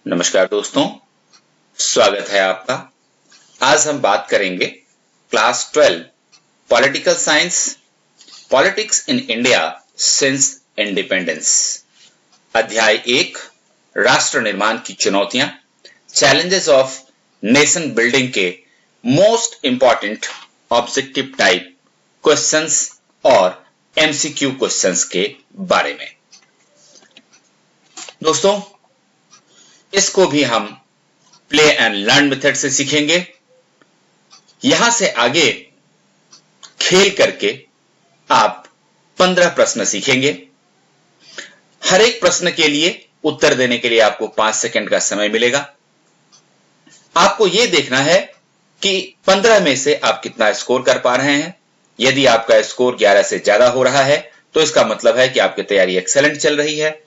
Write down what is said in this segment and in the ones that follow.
नमस्कार दोस्तों, स्वागत है आपका। आज हम बात करेंगे class 12 political science, politics in India since independence, अध्याय 1 राष्ट्र निर्माण की चुनौतियां, चैलेंजेस ऑफ नेशन बिल्डिंग के most important objective type questions और एमसीक्यू क्वेश्चंस के बारे में। दोस्तों, इसको भी हम प्ले एंड लर्न मेथड से सीखेंगे। यहां से आगे खेल करके आप 15 प्रश्न सीखेंगे। हर एक प्रश्न के लिए उत्तर देने के लिए आपको 5 सेकंड का समय मिलेगा। आपको यह देखना है कि 15 में से आप कितना स्कोर कर पा रहे हैं। यदि आपका स्कोर 11 से ज्यादा हो रहा है तो इसका मतलब है कि आपकी तैयारी एक्सेलेंट चल रही है।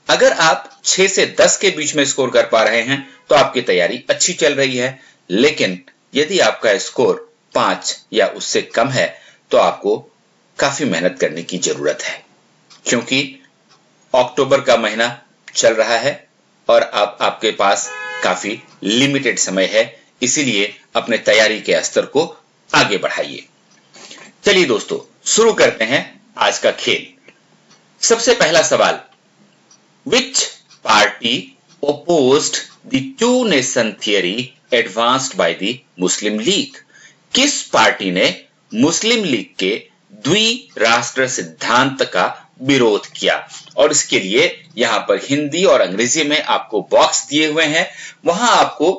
अगर आप 6 से 10 के बीच में स्कोर कर पा रहे हैं तो आपकी तैयारी अच्छी चल रही है। लेकिन यदि आपका स्कोर 5 या उससे कम है तो आपको काफी मेहनत करने की जरूरत है, क्योंकि अक्टूबर का महीना चल रहा है और अब आपके पास काफी लिमिटेड समय है। इसीलिए अपने तैयारी के स्तर को आगे बढ़ाइए। चलिए दोस्तों, शुरू करते हैं आज का खेल। सबसे पहला सवाल, Which party opposed the two nation theory advanced by the Muslim League? किस पार्टी ने मुस्लिम लीग के द्विराष्ट्र सिद्धांत का विरोध किया? और इसके लिए यहां पर हिंदी और अंग्रेजी में आपको बॉक्स दिए हुए हैं, वहां आपको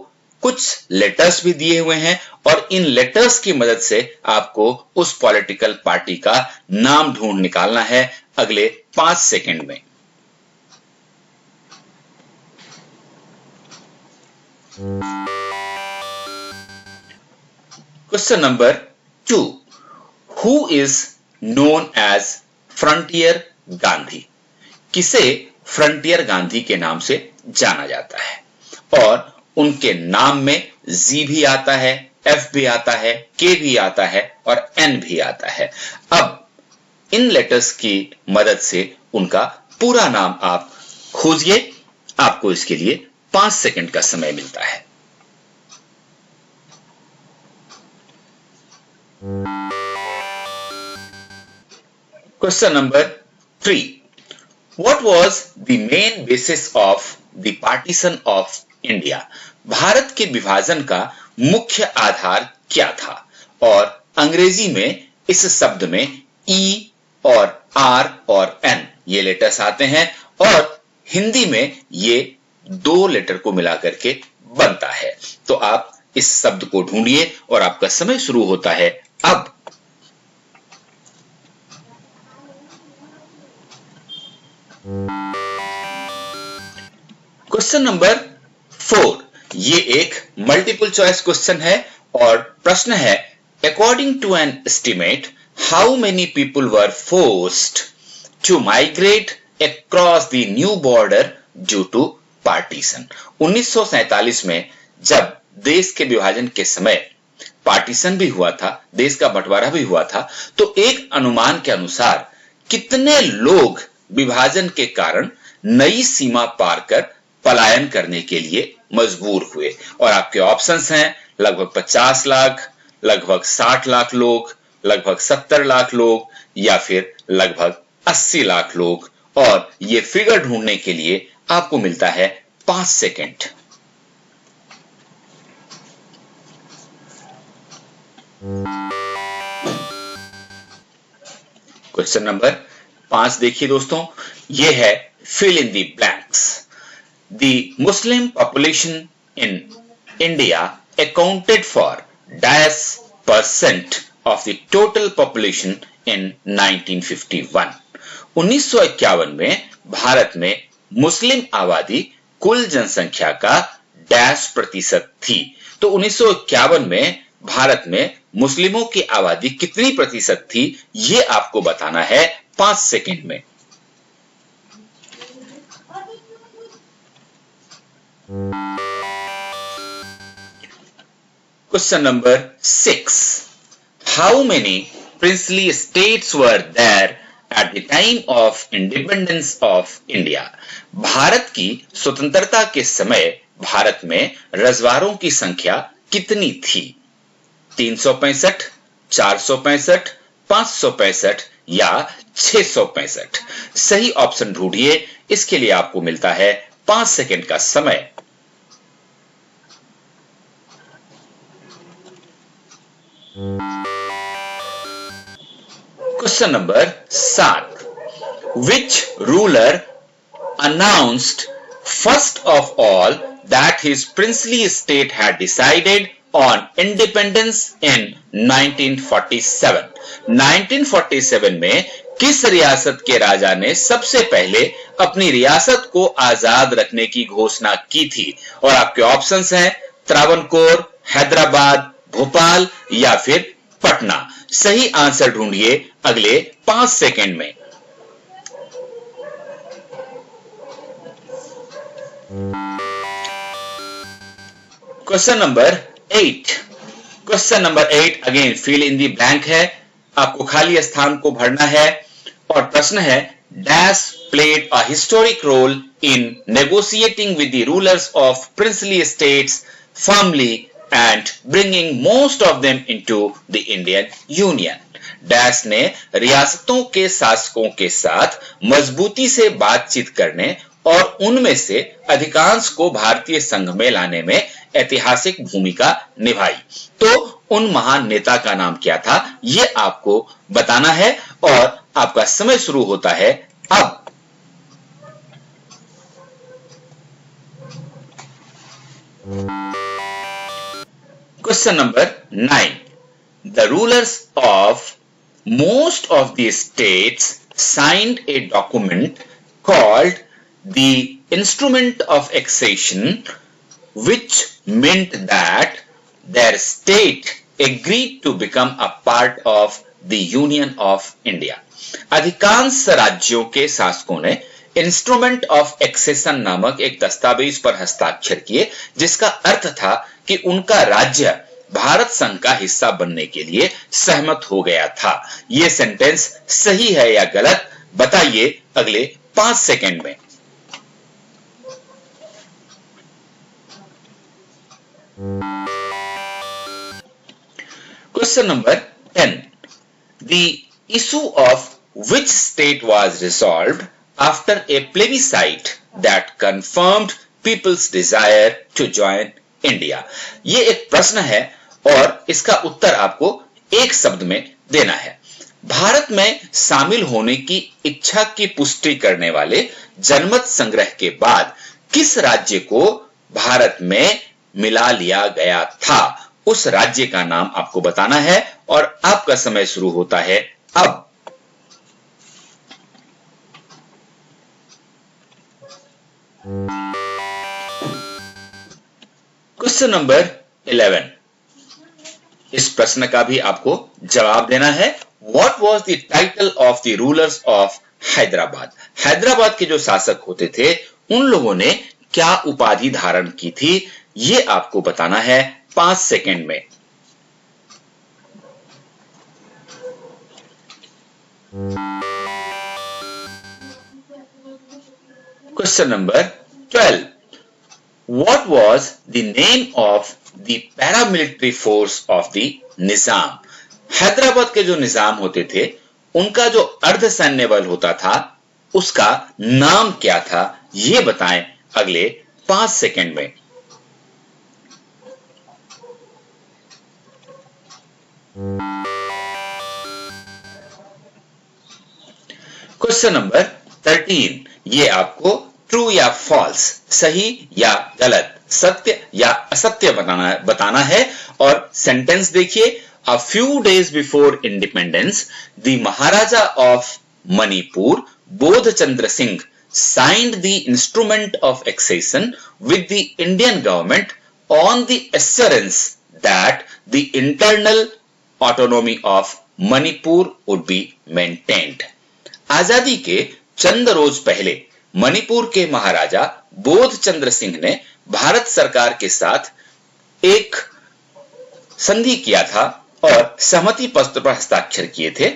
कुछ लेटर्स भी दिए हुए हैं और इन लेटर्स की मदद से आपको उस पॉलिटिकल पार्टी का नाम ढूंढ निकालना है अगले 5 सेकंड में। Question number 2. Who is known as Frontier Gandhi? किसे फ्रंटियर गांधी के नाम से जाना जाता है? और उनके नाम में जी भी आता है, एफ भी आता है, के भी आता है और एन भी आता है। अब इन लेटर्स की मदद से उनका पूरा नाम आप खोजिए। आपको इसके लिए 5 सेकंड का समय मिलता है। Question number 3. What was the main basis of the partition of India? Bharat के विभाजन का मुख्य आधार क्या था? और अंग्रेजी में इस शब्द में ई और आर और एन ये लेटर्स आते हैं और हिंदी में ये 2 लेटर को मिलाकर के बनता है। तो आप इस शब्द को ढूंढिए और आपका समय शुरू होता है अब। क्वेश्चन नंबर 4, ये एक मल्टीपल चॉइस क्वेश्चन है और प्रश्न है, according to an estimate how many people were forced to migrate across the new border due to partition? 1947 में जब देश के विभाजन के समय पार्टीशन भी हुआ था, देश का बंटवारा भी हुआ था, तो एक अनुमान के अनुसार कितने लोग विभाजन के कारण नई सीमा पार कर पलायन करने के लिए मजबूर हुए? और आपके ऑप्शंस हैं लगभग 50 लाख, लगभग 60 लाख लोग, लगभग 70 लाख लोग या फिर लगभग 80 लाख लोग। और ये फिगर ढूंढने के लिए आपको मिलता है 5 सेकंड। क्वेश्चन नंबर 5 देखिए दोस्तों, ये है fill in the blanks. The Muslim population in India accounted for dash percent of the total population in 1951. 1951 में भारत में मुस्लिम आबादी कुल जनसंख्या का डैश प्रतिशत थी। तो 1951 में भारत में मुस्लिमों की आबादी कितनी प्रतिशत थी ये आपको बताना है 5 सेकंड में। Question number 6. How many princely states were there at the time of independence of India. Bharat की स्वतंत्रता के समय भारत में रजवारों की संख्या कितनी थी? 365, 465, 565 या 665? सही ऑप्शन ढूंढिए। इसके लिए आपको मिलता है 5 सेकंड का समय। Question number 7. Which ruler announced first of all that his princely state had decided on independence in 1947? 1947 में किस रियासत के राजा ने सबसे पहले अपनी रियासत को आजाद रखने की घोषणा की थी? और आपके ऑप्शंस हैं त्रावणकोर, हैदराबाद, भोपाल या फिर पटना। सही आंसर ढूंढिए अगले 5 सेकंड में। Question number 8. Question number 8 again fill in the blank है। आपको खाली स्थान को भरना है और प्रश्न है dash played a historic role in negotiating with the rulers of princely states firmly and bringing most of them into the Indian Union. Dash ने रियासतों के शासकों के साथ मजबूती से बातचीत करने और उनमें से अधिकांश को भारतीय संघ में लाने में ऐतिहासिक भूमिका निभाई। तो उन महान नेता का नाम क्या था ये आपको बताना है और आपका समय शुरू होता है अब। Question number 9. The rulers of most of the states signed a document called the Instrument of Accession, which meant that their state agreed to become a part of the Union of India. अधिकांश राज्यों के शासकों ने instrument of accession नामक एक दस्तावेज पर हस्ताक्षर किए जिसका अर्थ था कि उनका राज्य भारत संघ का हिस्सा बनने के लिए सहमत हो गया था। यह सेंटेंस सही है या गलत बताइए अगले 5 सेकंड में। Question number 10. The issue of which state was resolved after a plebiscite that confirmed people's desire to join India? ये एक प्रश्न है और इसका उत्तर आपको एक शब्द में देना है। भारत में शामिल होने की इच्छा की पुष्टि करने वाले जनमत संग्रह के बाद किस राज्य को भारत में मिला लिया गया था? उस राज्य का नाम आपको बताना है और आपका समय शुरू होता है अब। Question number 11. इस प्रश्न का भी आपको जवाब देना है। What was the title of the rulers of Hyderabad? Hyderabad के जो शासक होते थे उन लोगों ने क्या उपाधि धारण की थी ये आपको बताना है 5 सेकंड में। Question number 12. What was the name of the paramilitary force of the निजाम? हैदराबाद के जो निजाम होते थे उनका जो अर्ध सैन्य बल होता था उसका नाम क्या था ये बताएं अगले 5 सेकंड में। Question number 13. ये आपको ट्रू या फॉल्स, सही या गलत, सत्य या असत्य बताना है और सेंटेंस देखिए। A few days before independence, the Maharaja of Manipur, Bodh Chandra Singh, signed the instrument of accession with the Indian government on the assurance that the internal autonomy of Manipur would be maintained. आजादी के चंद रोज पहले मणिपुर के महाराजा बोध चंद्र सिंह ने भारत सरकार के साथ एक संधि किया था और सहमति पत्र पर हस्ताक्षर किए थे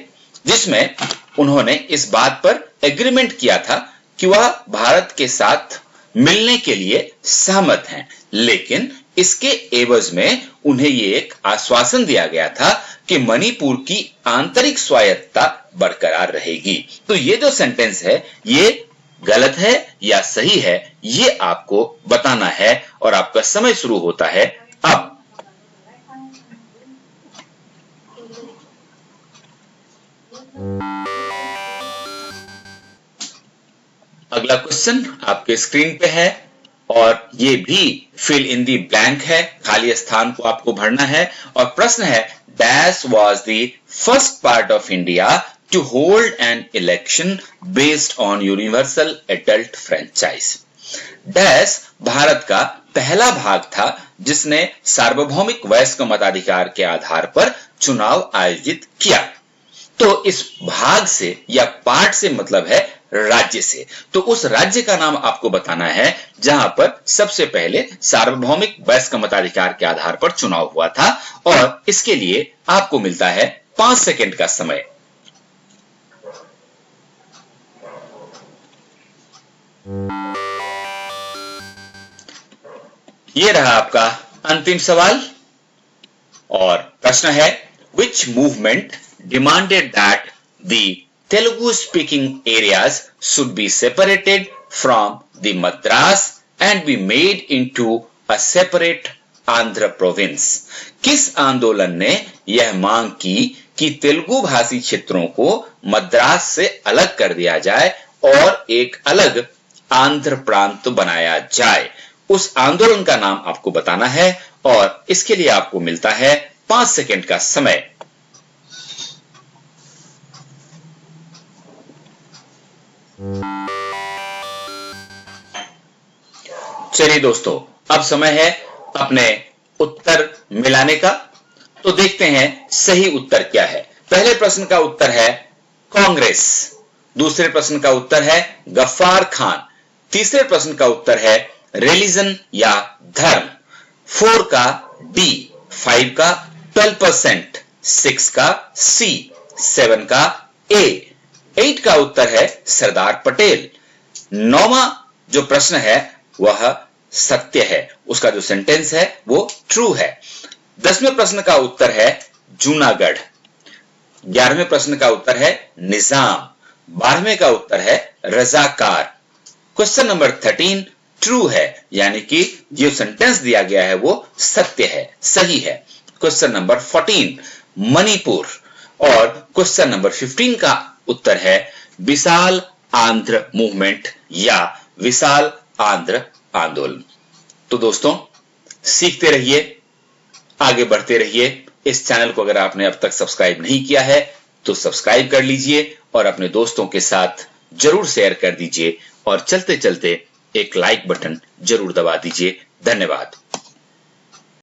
जिसमें उन्होंने इस बात पर एग्रीमेंट किया था कि वह भारत के साथ मिलने के लिए सहमत हैं, लेकिन इसके एवज में उन्हें ये एक आश्वासन दिया गया था कि मणिपुर की आंतरिक स्वायत्तता बरकरार रहेगी। तो ये जो सेंटेंस है ये गलत है या सही है, ये आपको बताना है और आपका समय शुरू होता है अब। अगला क्वेश्चन आपके स्क्रीन पे है और ये भी फिल इन दी ब्लैंक है, खाली स्थान को आपको भरना है। और प्रश्न है dash was the first part of India to hold an election based on universal adult franchise. Dash Bharat का पहला भाग था जिसने सार्वभौमिक वयस्क मताधिकार के आधार पर चुनाव आयोजित किया। तो इस भाग से या पार्ट से मतलब है राज्य से, तो उस राज्य का नाम आपको बताना है जहां पर सबसे पहले सार्वभौमिक वयस्क मताधिकार के आधार पर चुनाव हुआ था। और इसके लिए आपको मिलता है 5 सेकंड का समय। ये रहा आपका अंतिम सवाल और प्रश्न है which movement demanded that the Telugu speaking areas should be separated from the Madras and be made into a separate Andhra province। किस आंदोलन ने यह मांग की कि तेलुगु भाषी क्षेत्रों को मद्रास से अलग कर दिया जाए और एक अलग आंध्र प्रांत बनाया जाए? उस आंदोलन का नाम आपको बताना है और इसके लिए आपको मिलता है 5 सेकंड का समय। चलिए दोस्तों, अब समय है अपने उत्तर मिलाने का। तो देखते हैं सही उत्तर क्या है। पहले प्रश्न का उत्तर है कांग्रेस, दूसरे प्रश्न का उत्तर है गफ्फार खान, तीसरे प्रश्न का उत्तर है रिलीजन या धर्म, 4 का डी, 5 का 12%, 6 का सी, 7 का ए, 8 का उत्तर है सरदार पटेल। 9वां जो प्रश्न है वह सत्य है, उसका जो सेंटेंस है वो ट्रू है। 10वें प्रश्न का उत्तर है जूनागढ़, 11वें प्रश्न का उत्तर है निजाम, 12वें का उत्तर है रजाकार। क्वेश्चन नंबर 13 ट्रू है, यानी कि जो सेंटेंस दिया गया है वो सत्य है, सही है। क्वेश्चन नंबर 14 मणिपुर और क्वेश्चन नंबर 15 का उत्तर है विशाल आंध्र मूवमेंट या विशाल आंध्र आंदोलन। तो दोस्तों, सीखते रहिए, आगे बढ़ते रहिए। इस चैनल को अगर आपने अब तक सब्सक्राइब नहीं किया है तो सब्सक्राइब कर लीजिए और अपने दोस्तों के साथ जरूर शेयर कर दीजिए और चलते चलते एक लाइक बटन जरूर दबा दीजिए। धन्यवाद।